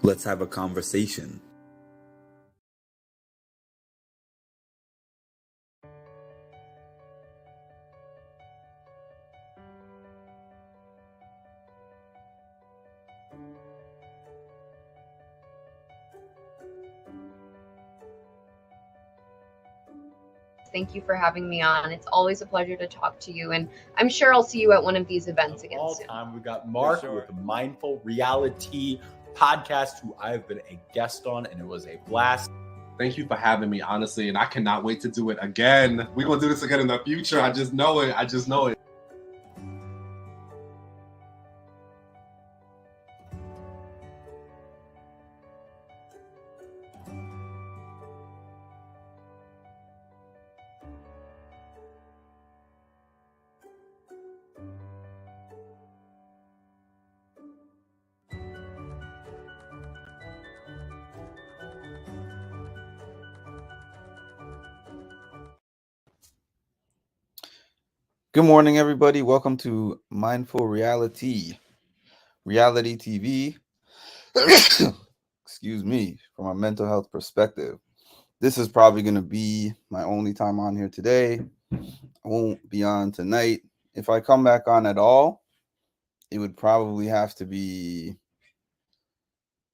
Let's have a conversation. Thank you for having me on. It's always a pleasure to talk to you, and I'm sure I'll see you at one of these events again All soon. time, we got Mark with Mindful Reality podcast, who I've been a guest on, and it was a blast. Thank you for having me, honestly, and I cannot wait to do it again. We're going to do this again in the future. I just know it. Good morning, everybody. Welcome to Mindful Reality TV. Excuse me, from a mental health perspective. This is probably going to be my only time on here today. I won't be on tonight. If I come back on at all, it would probably have to be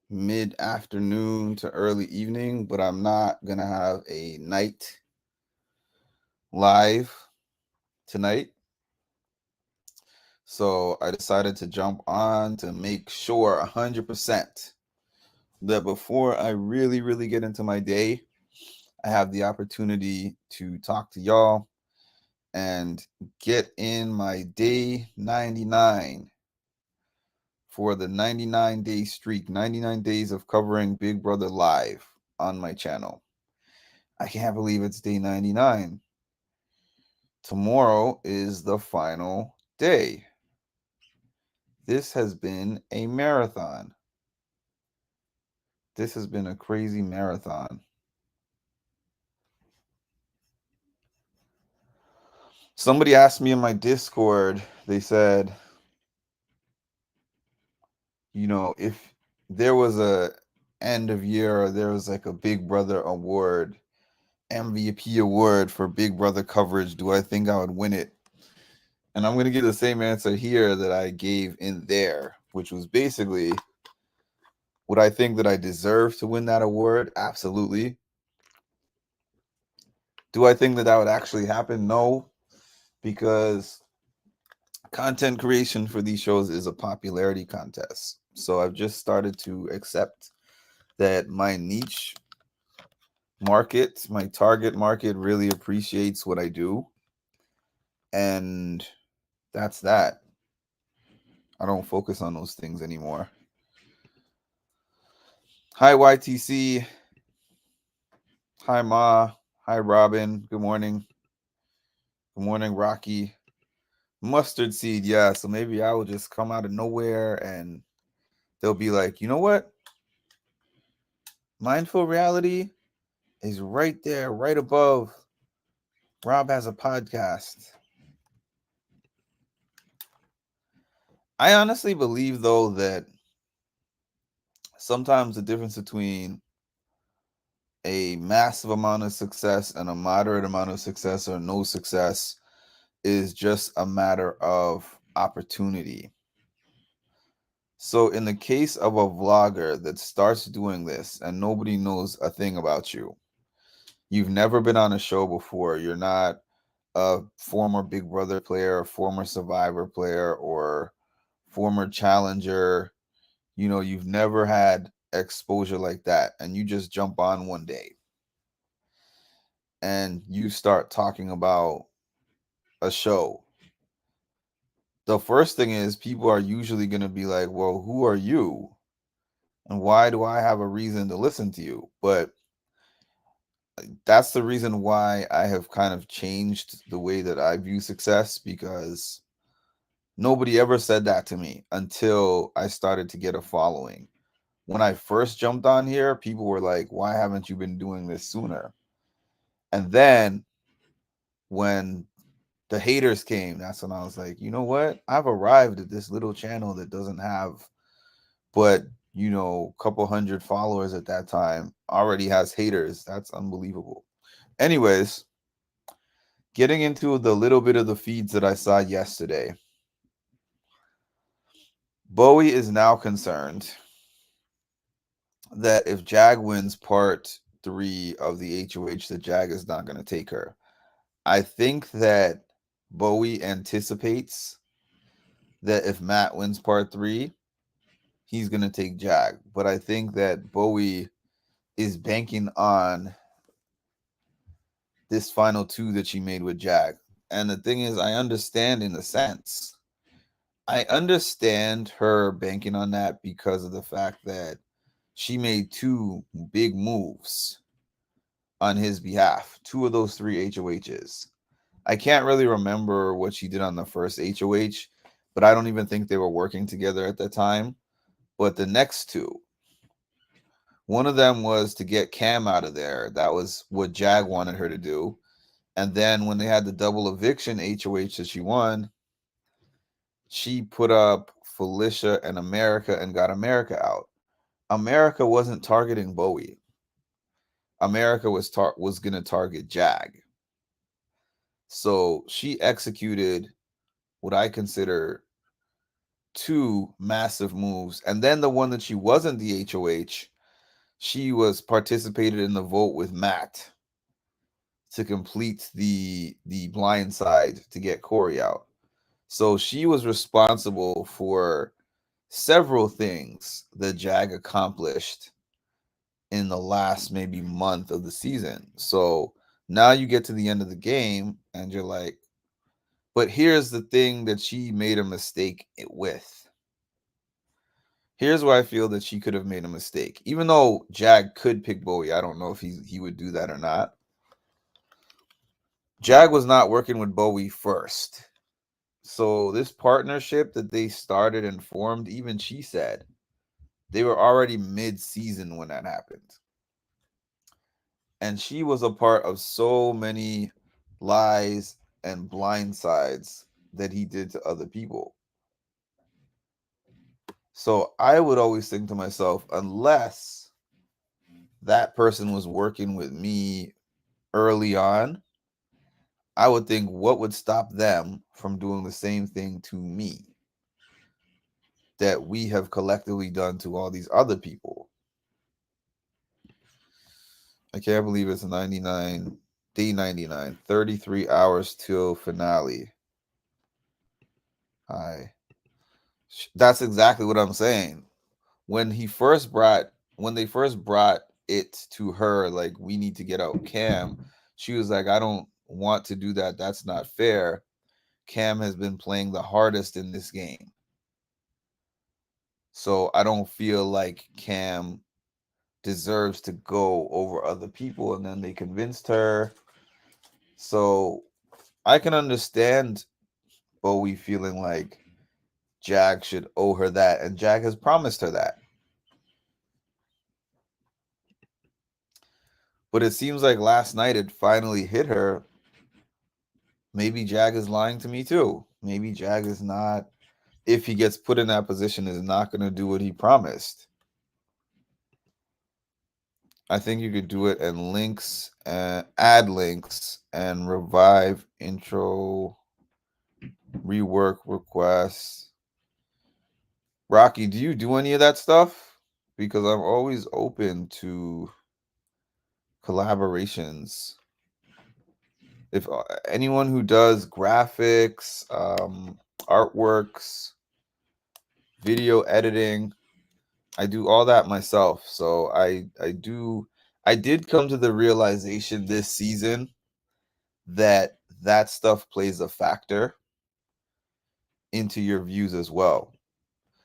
mid-afternoon to early evening, but I'm not going to have a night live tonight. So I decided to jump on to make sure 100% that before I really get into my day, I have the opportunity to talk to y'all and get in my day 99 for the 99-day streak, 99 days of covering Big Brother live on my channel. I can't believe it's day 99. Tomorrow is the final day. This has been a marathon. This has been a crazy marathon. Somebody asked me in my Discord, they said, if there was a end of year or there was like a Big Brother award, MVP award for Big Brother coverage, do I think I would win it? And I'm going to give the same answer here that I gave in there, which was basically, would I think that I deserve to win that award? Absolutely. Do I think that that would actually happen? No, because content creation for these shows is a popularity contest. So I've just started to accept that my niche market, my target market, really appreciates what I do. And that's that. I don't focus on those things anymore. Hi, YTC. Hi, Ma. Hi, Robin. Good morning. Good morning, Rocky. Mustard seed, yeah. So maybe I will just come out of nowhere and they'll be like, you know what? Mindful Reality is right there, right above. Rob has a podcast. I honestly believe, though, that sometimes the difference between a massive amount of success and a moderate amount of success or no success is just a matter of opportunity. So in the case of a vlogger that starts doing this and nobody knows a thing about you, you've never been on a show before, you're not a former Big Brother player, a former Survivor player, or former challenger, you've never had exposure like that, and you just jump on one day and you start talking about a show. The first thing is people are usually going to be like, well, who are you? And why do I have a reason to listen to you? But that's the reason why I have kind of changed the way that I view success, because nobody ever said that to me until I started to get a following. When I first jumped on here, people were like, why haven't you been doing this sooner? And then when the haters came, that's when I was like, you know what? I've arrived at this little channel that doesn't have but couple hundred followers at that time, already has haters. That's unbelievable. Anyways, getting into the little bit of the feeds that I saw yesterday, Bowie is now concerned that if Jag wins part 3 of the HOH, that Jag is not going to take her. I think that Bowie anticipates that if Matt wins part 3, he's going to take Jag. But I think that Bowie is banking on this final 2 that she made with Jag. And the thing is, I understand in a sense. I understand her banking on that because of the fact that she made 2 big moves on his behalf. 2 of those 3 HOHs. I can't really remember what she did on the first HOH, but I don't even think they were working together at the time. But the next 2, one of them was to get Cam out of there. That was what Jag wanted her to do. And then when they had the double eviction HOH that she won, she put up Felicia and America and got America out. America wasn't targeting Bowie. America was going to target Jag. So she executed what I consider 2 massive moves. And then the one that she wasn't the HOH, she was participated in the vote with Matt to complete the blind side to get Corey out. So she was responsible for several things that Jag accomplished in the last maybe month of the season. So now you get to the end of the game and you're like, but here's the thing that she made a mistake with. Here's where I feel that she could have made a mistake. Even though Jag could pick Bowie, I don't know if he would do that or not. Jag was not working with Bowie first. So this partnership that they started and formed, even she said, they were already mid-season when that happened. And she was a part of so many lies and blindsides that he did to other people. So I would always think to myself, unless that person was working with me early on, I would think, what would stop them from doing the same thing to me that we have collectively done to all these other people? I can't believe it's 99, day 99, 33 hours till finale. That's exactly what I'm saying. When they first brought it to her, like, we need to get out Cam, she was like, I don't want to do that. That's not fair. Cam has been playing the hardest in this game. So I don't feel like Cam deserves to go over other people. And then they convinced her. So I can understand Bowie feeling like Jag should owe her that. And Jag has promised her that. But it seems like last night it finally hit her. Maybe Jag is lying to me too. Maybe Jag is not, if he gets put in that position, is not going to do what he promised. I think you could do it and links, add links and revive intro, rework requests. Rocky, do you do any of that stuff? Because I'm always open to collaborations. If anyone who does graphics, artworks, video editing, I do all that myself. So I did come to the realization this season that stuff plays a factor into your views as well.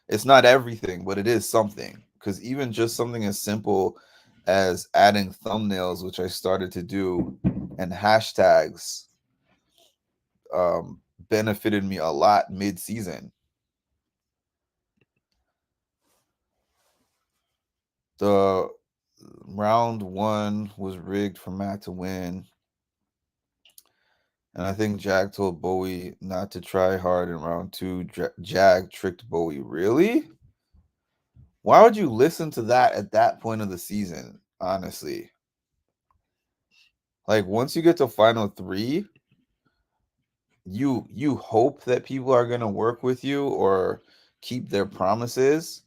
It's not everything, but it is something. Because even just something as simple as adding thumbnails, which I started to do, and hashtags benefited me a lot mid-season. The round 1 was rigged for Matt to win. And I think Jag told Bowie not to try hard in round 2. Jag tricked Bowie. Really? Why would you listen to that at that point of the season? Honestly, like once you get to final 3, you hope that people are gonna work with you or keep their promises,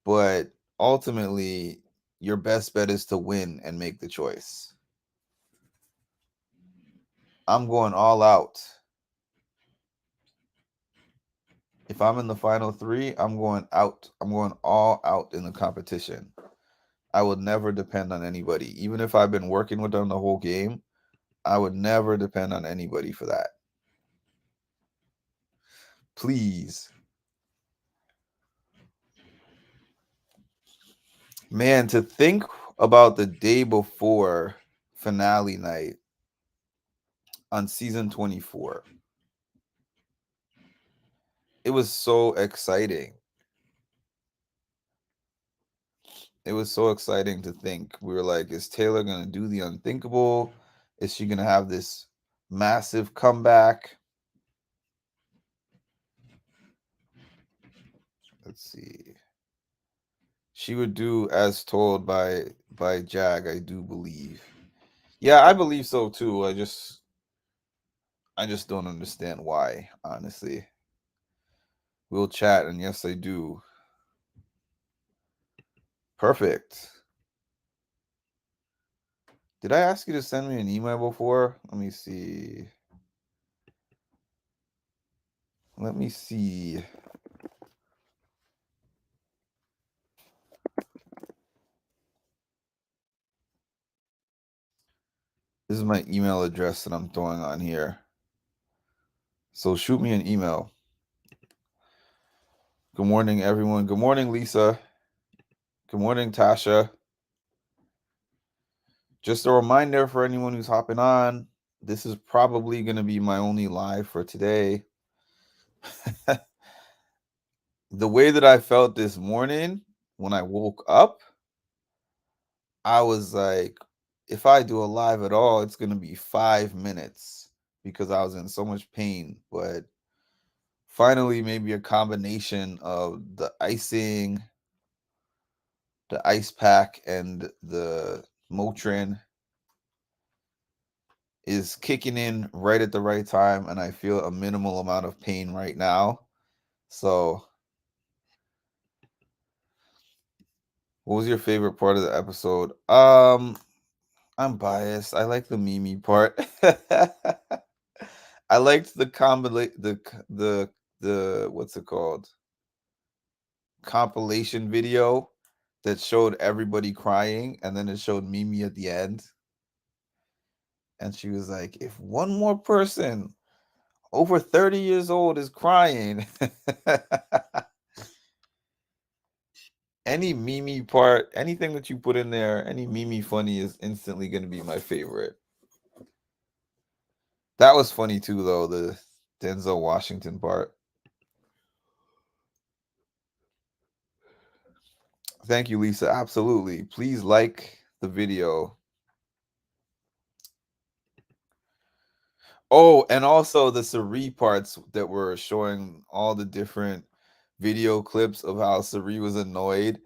but ultimately your best bet is to win and make the choice. I'm going all out. If I'm in the final 3, I'm going out. I'm going all out in the competition. I would never depend on anybody. Even if I've been working with them the whole game, I would never depend on anybody for that. Please. Man, to think about the day before finale night on season 24. It was so exciting. It was so exciting to think. We were like, is Taylor going to do the unthinkable? Is she going to have this massive comeback? Let's see. She would do as told by Jag, I do believe. Yeah, I believe so too. I just don't understand why, honestly. We'll chat, and yes, I do. Perfect. Did I ask you to send me an email before? Let me see. Let me see. This is my email address that I'm throwing on here. So shoot me an email. Good morning, everyone. Good morning, Lisa. Good morning, Tasha. Just a reminder for anyone who's hopping on, this is probably going to be my only live for today. The way that I felt this morning when I woke up, I was like, if I do a live at all, it's going to be 5 minutes because I was in so much pain. But finally, maybe a combination of the icing, the ice pack, and the Motrin is kicking in right at the right time, and I feel a minimal amount of pain right now. So, what was your favorite part of the episode? I'm biased. I like the Mimi part. I liked the the what's it called? Compilation video that showed everybody crying, and then it showed Mimi at the end. And she was like, if one more person over 30 years old is crying, any Mimi part, anything that you put in there, any Mimi funny is instantly going to be my favorite. That was funny too, though, the Denzel Washington part. Thank you, Lisa. Absolutely. Please like the video. Oh, and also the Sari parts that were showing all the different video clips of how Sari was annoyed.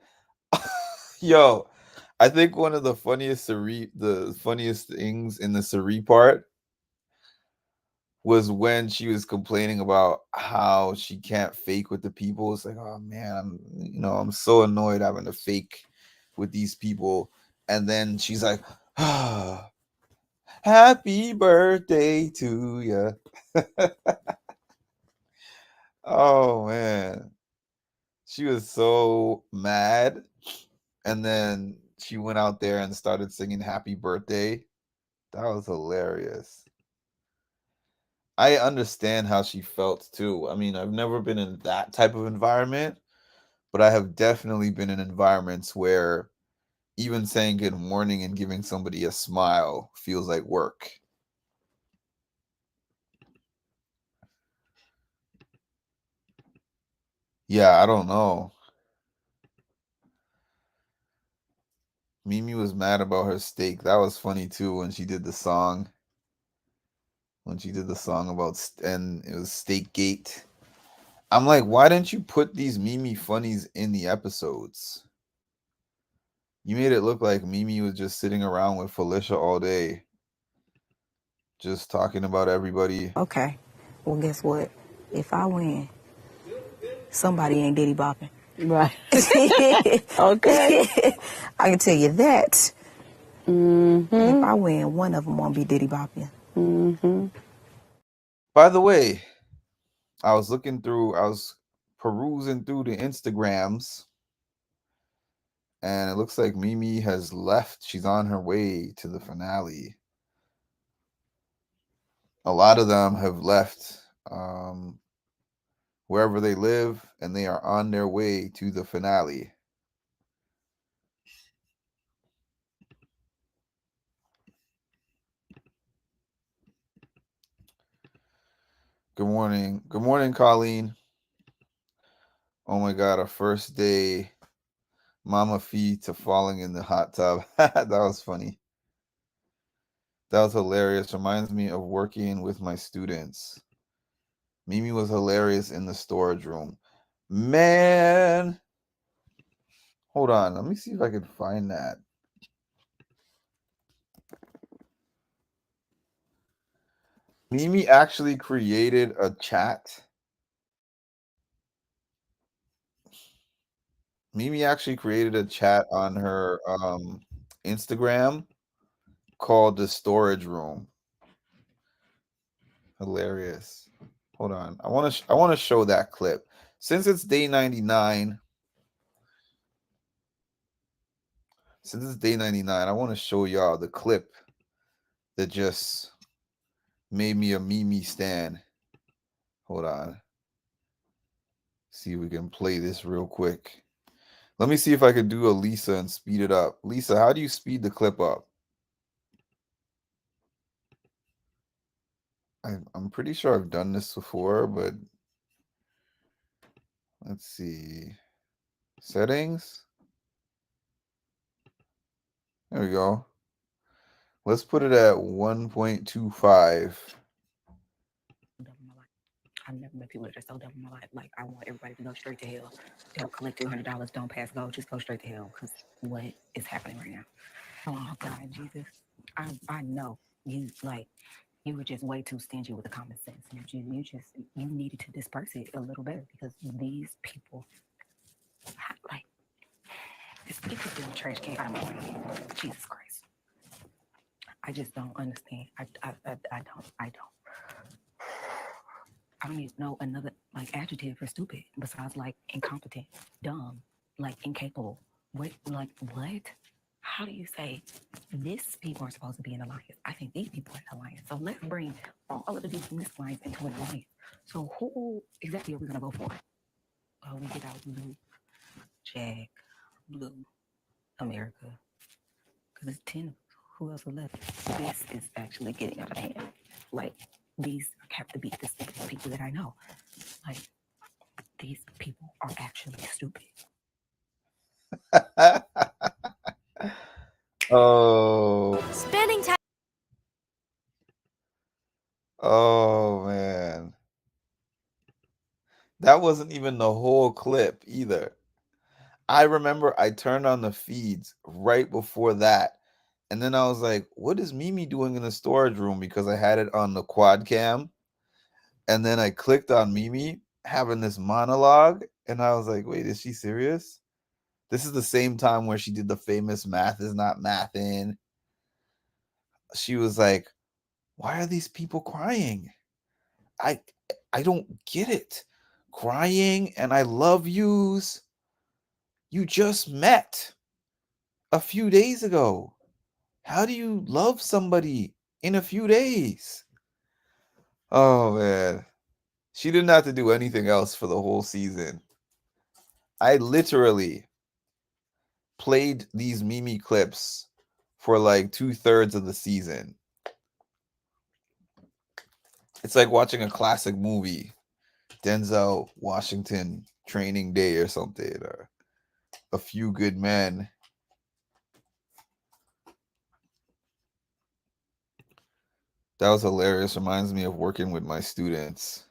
Yo, I think one of the funniest things in the Sari part was when she was complaining about how she can't fake with the people. It's like, oh man, I'm so annoyed having to fake with these people. And then she's like, ah, happy birthday to you. Oh man. She was so mad. And then she went out there and started singing happy birthday. That was hilarious. I understand how she felt too. I mean, I've never been in that type of environment, but I have definitely been in environments where even saying good morning and giving somebody a smile feels like work. Yeah, I don't know. Mimi was mad about her steak. That was funny too when she did the song. When she did the song about and it was Steak Gate. I'm like, why didn't you put these Mimi funnies in the episodes? You made it look like Mimi was just sitting around with Felicia all day, just talking about everybody. Okay. Well, guess what? If I win, somebody ain't Diddy bopping. Right. Okay. I can tell you that. Mm-hmm. If I win, one of them won't be Diddy bopping. Mm-hmm. By the way, I was perusing through the Instagrams, and it looks like Mimi has left. She's on her way to the finale. A lot of them have left wherever they live, and they are on their way to the finale. Good morning. Good morning, Colleen. Oh my God, a first day mama feed to falling in the hot tub. That was funny. That was hilarious. Reminds me of working with my students. Mimi was hilarious in the storage room. Man, hold on. Let me see if I can find that. Mimi actually created a chat. Mimi actually created a chat on her Instagram called the storage room. Hilarious. Hold on. I want to show that clip. Since it's day 99, I want to show y'all the clip that just made me a Mimi stan. Hold on. See if we can play this real quick. Let me see if I can do a Lisa and speed it up. Lisa, how do you speed the clip up? I'm pretty sure I've done this before, but let's see. Settings. There we go. Let's put it at 1.25. I've never met people that are so dumb in my life. Like, I want everybody to go straight to hell. Don't collect $200. Don't pass go. Just go straight to hell. Because what is happening right now? Oh, God, Jesus. I know. You were just way too stingy with the common sense. You needed to disperse it a little better because these people, like, just get this damn trash can out of my way. Jesus Christ. I just don't understand. I don't even know another like adjective for stupid besides like incompetent, dumb, like incapable. What? How do you say these people are supposed to be in alliance? I think these people are in alliance. So let's bring all of the people in this alliance into an alliance. So who exactly are we gonna vote for? We get out blue, Jack, blue, America, because it's 10. Who else is left? This is actually getting out of hand. Like, these have to be the stupid people that I know. Like, these people are actually stupid. Oh. Spending time. Oh man. That wasn't even the whole clip either. I remember I turned on the feeds right before that. And then I was like, what is Mimi doing in the storage room? Because I had it on the quad cam. And then I clicked on Mimi having this monologue. And I was like, wait, is she serious? This is the same time where she did the famous math is not mathin'. She was like, why are these people crying? I don't get it. Crying and I love yous. You just met a few days ago. How do you love somebody in a few days? Oh man. She didn't have to do anything else for the whole season. I literally played these Mimi clips for like 2/3 of the season. It's like watching a classic movie, Denzel Washington Training Day or something, or A Few Good Men. That was hilarious. Reminds me of working with my students.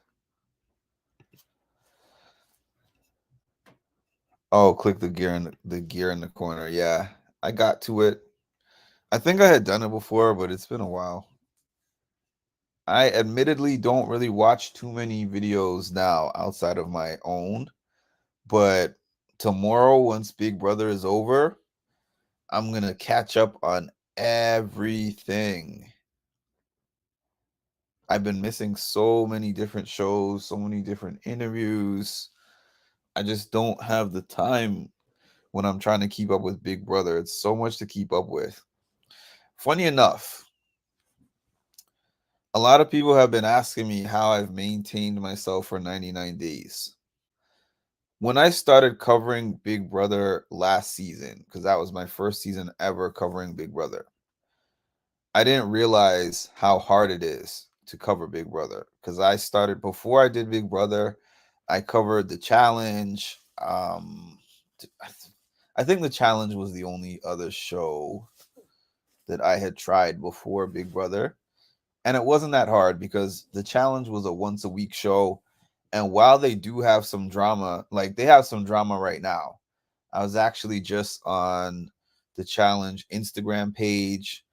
Oh, click the gear in the corner. Yeah, I got to it. I think I had done it before, but it's been a while. I admittedly don't really watch too many videos now outside of my own, but tomorrow, once Big Brother is over, I'm gonna catch up on everything. I've been missing so many different shows, so many different interviews. I just don't have the time when I'm trying to keep up with Big Brother. It's so much to keep up with. Funny enough, a lot of people have been asking me how I've maintained myself for 99 days. When I started covering Big Brother last season, because that was my first season ever covering Big Brother, I didn't realize how hard it is to cover Big Brother. Because I started before I did Big Brother, I covered the challenge. I think the challenge was the only other show that I had tried before Big Brother. And it wasn't that hard because the challenge was a once a week show. And while they do have some drama, like they have some drama right now, I was actually just on the challenge Instagram page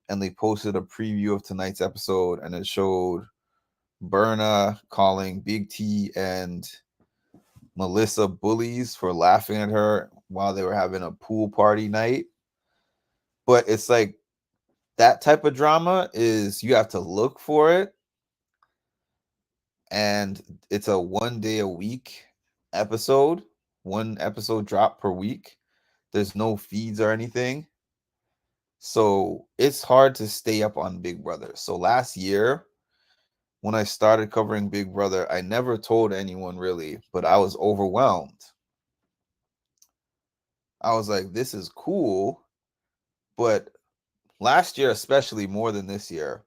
and they posted a preview of tonight's episode and it showed Berna calling Big T and Melissa bullies for laughing at her while they were having a pool party night. But it's like that type of drama is you have to look for it, and it's a 1 day a week episode, one episode drop per week. There's no feeds or anything. So it's hard to stay up on Big Brother. So last year, when I started covering Big Brother, I never told anyone really, but I was overwhelmed. I was like, this is cool. But last year, especially more than this year,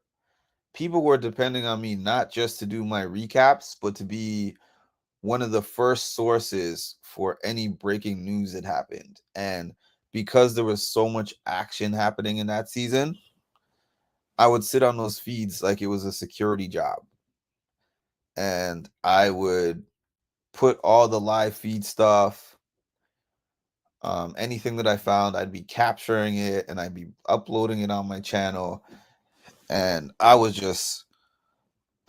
people were depending on me not just to do my recaps, but to be one of the first sources for any breaking news that happened. And because there was so much action happening in that season, I would sit on those feeds like it was a security job. And I would put all the live feed stuff, anything that I found, I'd be capturing it and I'd be uploading it on my channel. And I was just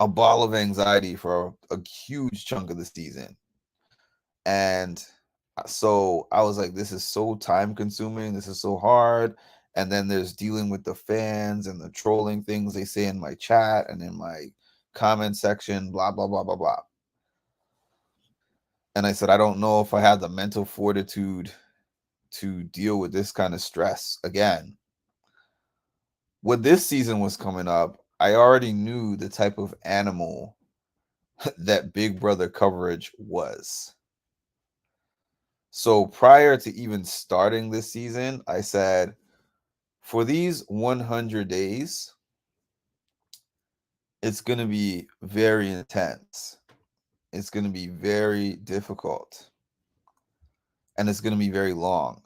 a ball of anxiety for a huge chunk of the season. And so I was like, this is so time consuming. This is so hard. And then there's dealing with the fans and the trolling things they say in my chat and in my comment section, blah, blah, blah, blah, blah. And I said, I don't know if I have the mental fortitude to deal with this kind of stress again. When this season was coming up, I already knew the type of animal that Big Brother coverage was. So prior to even starting this season, I said, for these 100 days, it's going to be very intense. It's going to be very difficult. And it's going to be very long.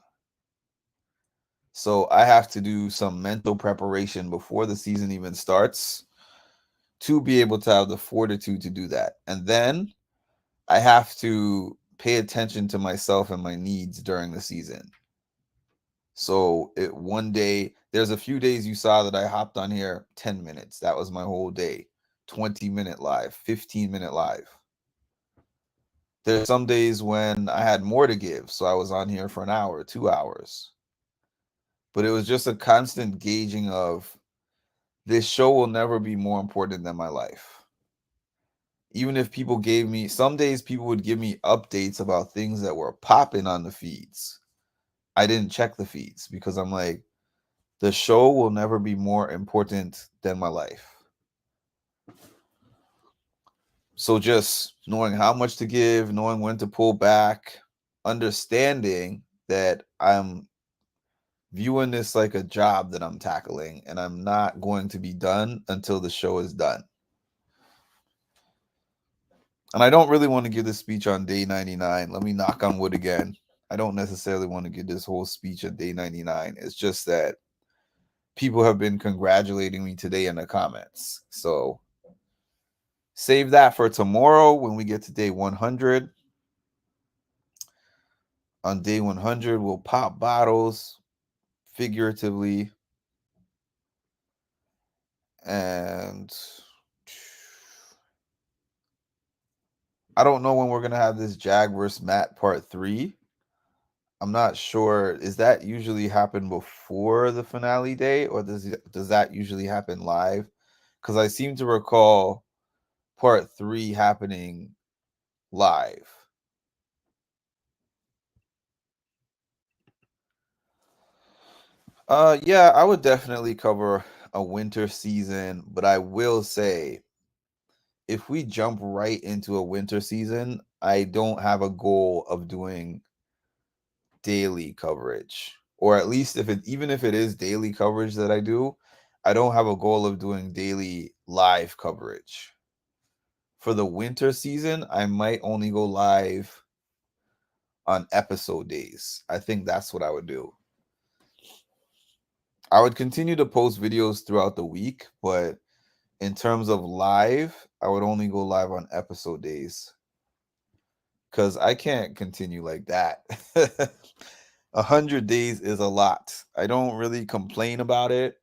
So I have to do some mental preparation before the season even starts to be able to have the fortitude to do that. And then I have to pay attention to myself and my needs during the season. So one day, there's a few days you saw that I hopped on here 10 minutes. That was my whole day. 20-minute live, 15-minute live. There's some days when I had more to give, so I was on here for an hour, 2 hours. But it was just a constant gauging of this show will never be more important than my life. Even if people gave me, some days people would give me updates about things that were popping on the feeds. I didn't check the feeds because I'm like, the show will never be more important than my life. So just knowing how much to give, knowing when to pull back, understanding that I'm viewing this like a job that I'm tackling and I'm not going to be done until the show is done. And I don't really want to give this speech on day 99. Let me knock on wood again. I don't necessarily want to give this whole speech on day 99. It's just that people have been congratulating me today in the comments. So save that for tomorrow when we get to day 100. On day 100, we'll pop bottles, figuratively. And I don't know when we're gonna have this Jag vs. Matt part 3. I'm not sure. Is that usually happen before the finale day, or does that usually happen live? Because I seem to recall part 3 happening live. Yeah, I would definitely cover a winter season, but I will say if we jump right into a winter season, I don't have a goal of doing daily coverage. Or at least even if it is daily coverage that I do, I don't have a goal of doing daily live coverage. For the winter season, I might only go live on episode days. I think that's what I would do. I would continue to post videos throughout the week, but in terms of live, I would only go live on episode days because I can't continue like that. 100 days is a lot. I don't really complain about it,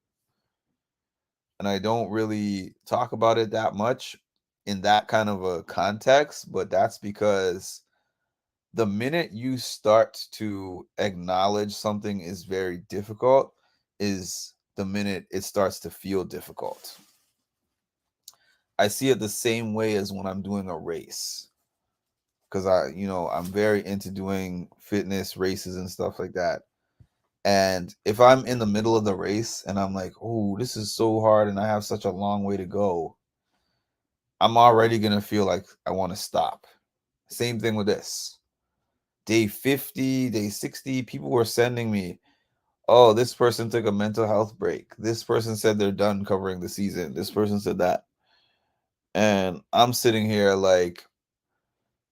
and I don't really talk about it that much in that kind of a context, but that's because the minute you start to acknowledge something is very difficult is the minute it starts to feel difficult. I see it the same way as when I'm doing a race, because I'm very into doing fitness races and stuff like that. And if I'm in the middle of the race and I'm like, oh, this is so hard and I have such a long way to go, I'm already going to feel like I want to stop. Same thing with this. Day 50, day 60, people were sending me, oh, this person took a mental health break. This person said they're done covering the season. This person said that. And I'm sitting here like,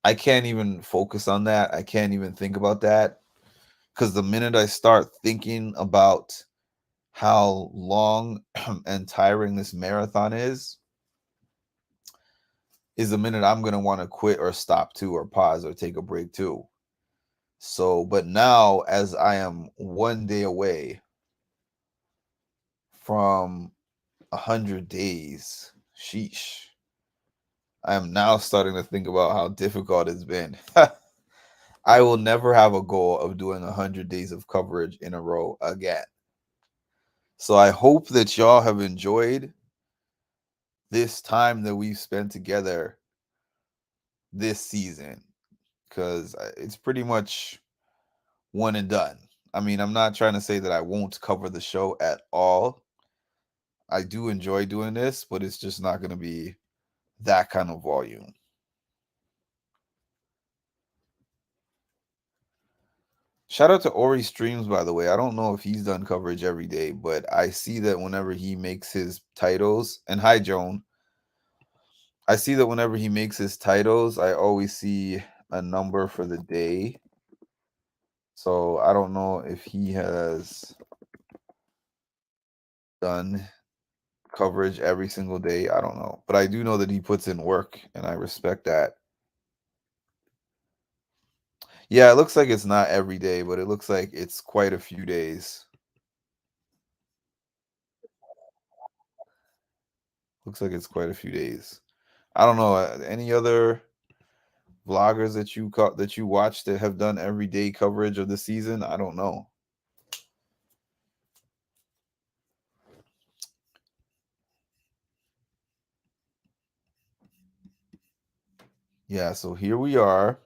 I can't even focus on that. I can't even think about that. Because the minute I start thinking about how long and tiring this marathon is the minute I'm going to want to quit or stop too, or pause or take a break too. So, but now as I am 1 day away from 100 days, sheesh, I am now starting to think about how difficult it's been. I will never have a goal of doing 100 days of coverage in a row again. So I hope that y'all have enjoyed this time that we've spent together this season, because it's pretty much one and done. I mean, I'm not trying to say that I won't cover the show at all. I do enjoy doing this, but it's just not going to be that kind of volume. Shout out to Ori Streams, by the way. I don't know if he's done coverage every day, but I see that whenever he makes his titles, and hi, Joan. I see that whenever he makes his titles, I always see a number for the day. So I don't know if he has done coverage every single day. I don't know. But I do know that he puts in work, and I respect that. Yeah, it looks like it's not every day, but it looks like it's quite a few days. Looks like it's quite a few days. I don't know. Any other vloggers that you watch that have done everyday coverage of the season? I don't know. Yeah, so here we are.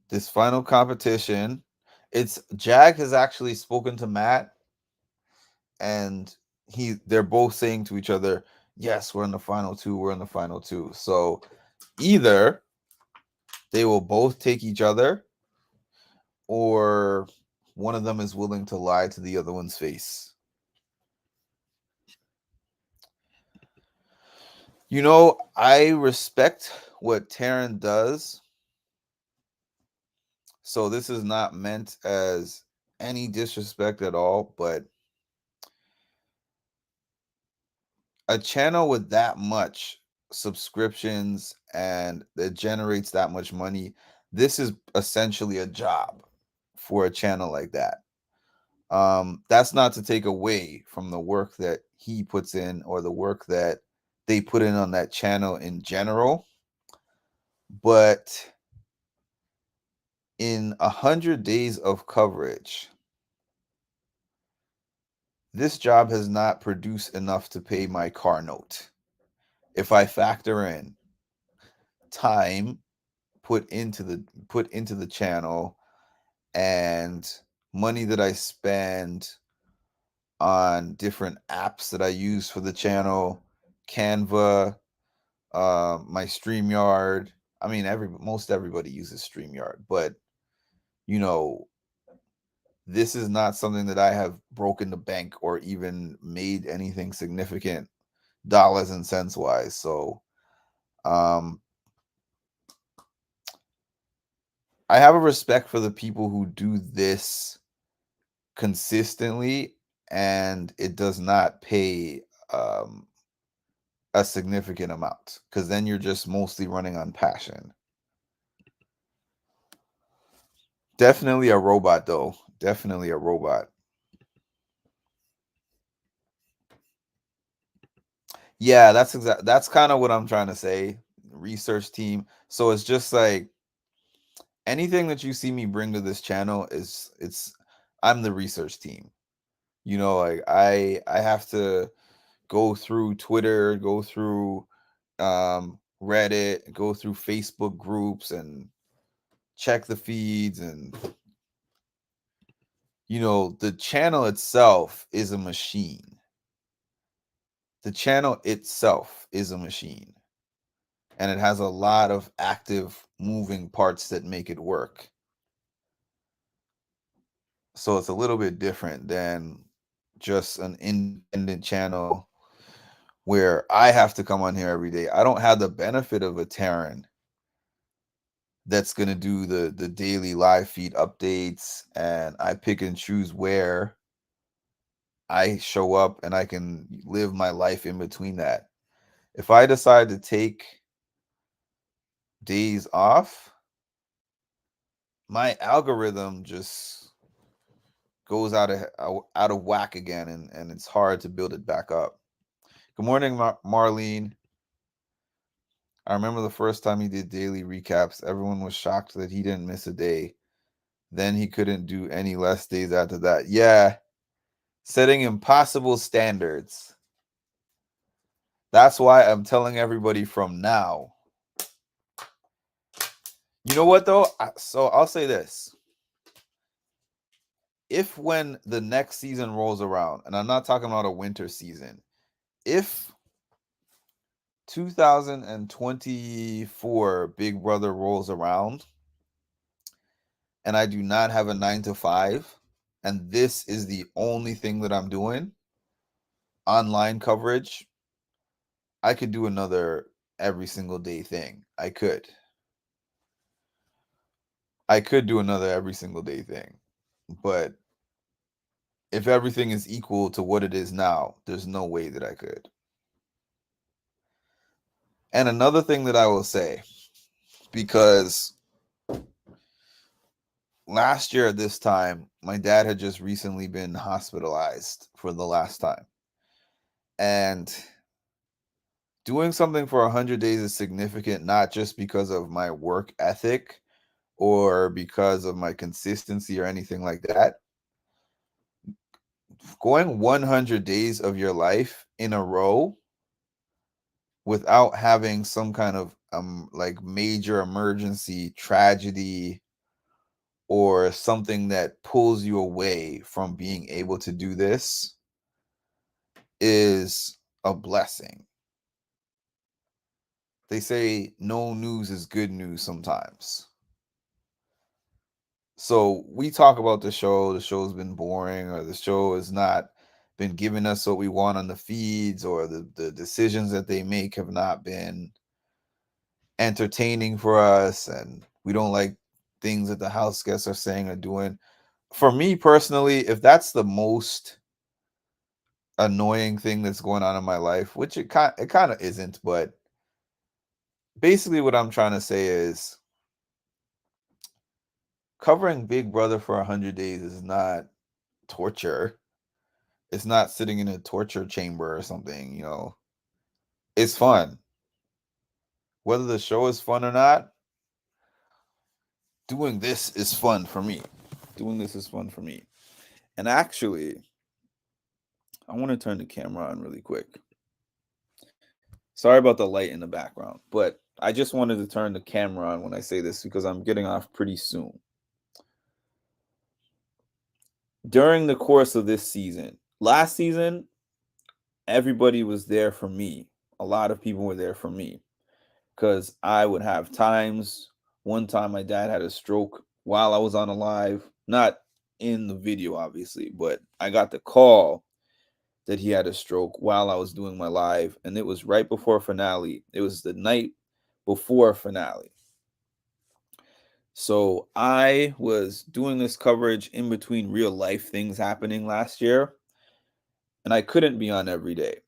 This final competition. It's Jag has actually spoken to Matt, and they're both saying to each other, yes, we're in the final two, we're in the final two. So either they will both take each other, or one of them is willing to lie to the other one's face. I respect what Taryn does. So this is not meant as any disrespect at all, but a channel with that much subscriptions and that generates that much money, this is essentially a job for a channel like that. That's not to take away from the work that he puts in or the work that they put in on that channel in general, but in 100 days of coverage, this job has not produced enough to pay my car note. If I factor in time put into the channel and money that I spend on different apps that I use for the channel, Canva, my StreamYard. I mean, most everybody uses StreamYard, but you know, this is not something that I have broken the bank or even made anything significant dollars and cents wise. So, um, I have a respect for the people who do this consistently and it does not pay a significant amount, because then you're just mostly running on passion. Definitely a robot though. Definitely a robot. Yeah, that's kind of what I'm trying to say. Research team. So it's just like anything that you see me bring to this channel it's I'm the research team. You know, like I have to go through Twitter, go through Reddit, go through Facebook groups and check the feeds. And you know, the channel itself is a machine. The channel itself is a machine, and it has a lot of active moving parts that make it work. So it's a little bit different than just an independent channel where I have to come on here every day. I don't have the benefit of a Taryn that's going to do the daily live feed updates, and I pick and choose where I show up and I can live my life in between that. If I decide to take days off, my algorithm just goes out of whack again, and it's hard to build it back up. Good morning, Marlene. I remember the first time he did daily recaps, everyone was shocked that he didn't miss a day. Then he couldn't do any less days after that. Yeah, setting impossible standards. That's why I'm telling everybody from now. You know what though? So I'll say this. If when the next season rolls around, and I'm not talking about a winter season, if 2024 Big Brother rolls around and I do not have a 9 to 5, and this is the only thing that I'm doing, online coverage, I could do another every single day thing. I could do another every single day thing. But if everything is equal to what it is now, there's no way that I could. And another thing that I will say, because last year at this time, my dad had just recently been hospitalized for the last time. And doing something for 100 days is significant, not just because of my work ethic or because of my consistency or anything like that. Going 100 days of your life in a row without having some kind of like major emergency, tragedy, or something that pulls you away from being able to do this is a blessing. They say no news is good news sometimes. So we talk about the show's been boring, or the show has not been giving us what we want on the feeds, or the decisions that they make have not been entertaining for us, and we don't like things that the house guests are saying or doing. For me personally, if that's the most annoying thing that's going on in my life, which it kind of isn't, but basically what I'm trying to say is covering Big Brother for 100 days is not torture. It's not sitting in a torture chamber or something, you know. It's fun. Whether the show is fun or not, doing this is fun for me. Doing this is fun for me. And actually, I want to turn the camera on really quick. Sorry about the light in the background, but I just wanted to turn the camera on when I say this because I'm getting off pretty soon. During the course of this season, last season, everybody was there for me. A lot of people were there for me because I would have times. One time my dad had a stroke while I was on a live, not in the video, obviously, but I got the call that he had a stroke while I was doing my live, and it was right before finale. It was the night before finale. So I was doing this coverage in between real life things happening last year, and I couldn't be on every day.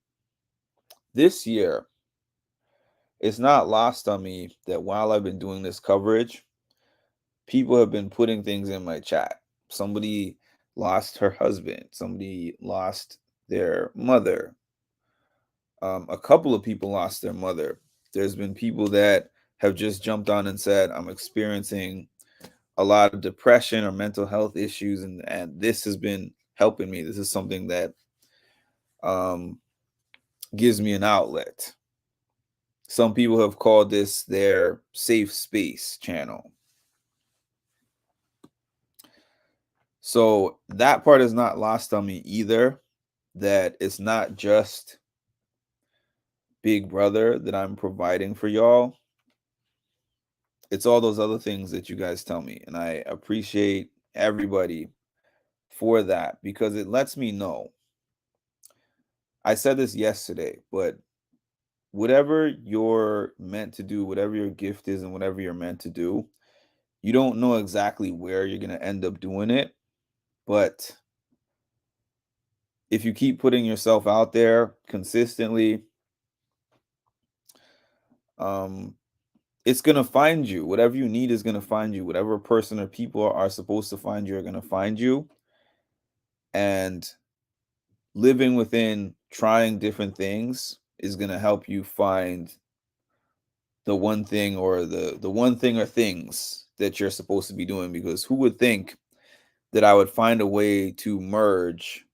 This year, it's not lost on me that while I've been doing this coverage, people have been putting things in my chat. Somebody lost her husband. Somebody lost their mother. A couple of people lost their mother. There's been people that have just jumped on and said, I'm experiencing a lot of depression or mental health issues, and this has been helping me. This is something that gives me an outlet. Some people have called this their safe space channel. So that part is not lost on me either, that it's not just Big Brother that I'm providing for y'all. It's all those other things that you guys tell me. And I appreciate everybody for that because it lets me know. I said this yesterday, but whatever you're meant to do, whatever your gift is and whatever you're meant to do, you don't know exactly where you're going to end up doing it. But if you keep putting yourself out there consistently, it's going to find you. Whatever you need is going to find you. Whatever person or people are supposed to find you are going to find you. And living within trying different things is going to help you find the one thing or the one thing or things that you're supposed to be doing. Because who would think that I would find a way to merge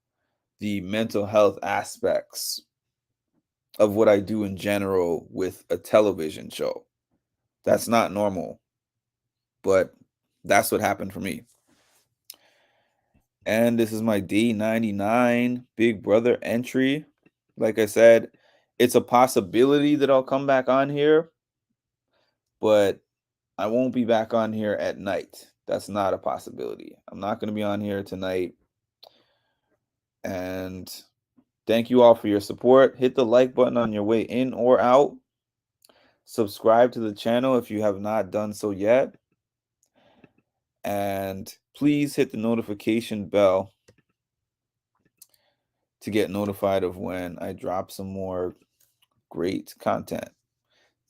the mental health aspects of what I do in general with a television show? That's not normal, but that's what happened for me. And this is my day 99 Big Brother entry. Like I said, it's a possibility that I'll come back on here, but I won't be back on here at night. That's not a possibility. I'm not going to be on here tonight. And thank you all for your support. Hit the like button on your way in or out. Subscribe to the channel if you have not done so yet. And please hit the notification bell to get notified of when I drop some more great content.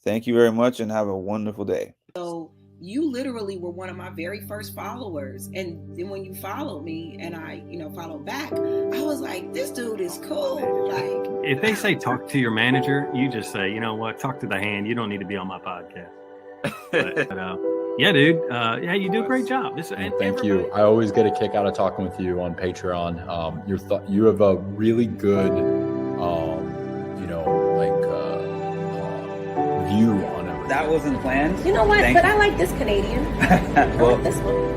Thank you very much and have a wonderful day. So you literally were one of my very first followers. And then when you followed me and I, followed back, I was like, this dude is cool. Like, if they say talk to your manager, you just say, you know what, talk to the hand. You don't need to be on my podcast. But yeah, dude. Yeah, you do a great job. Thank you. I always get a kick out of talking with you on Patreon. You have a really good, view on everything. That wasn't planned. You know what? Thank But you. I like this Canadian. Well, I like this one.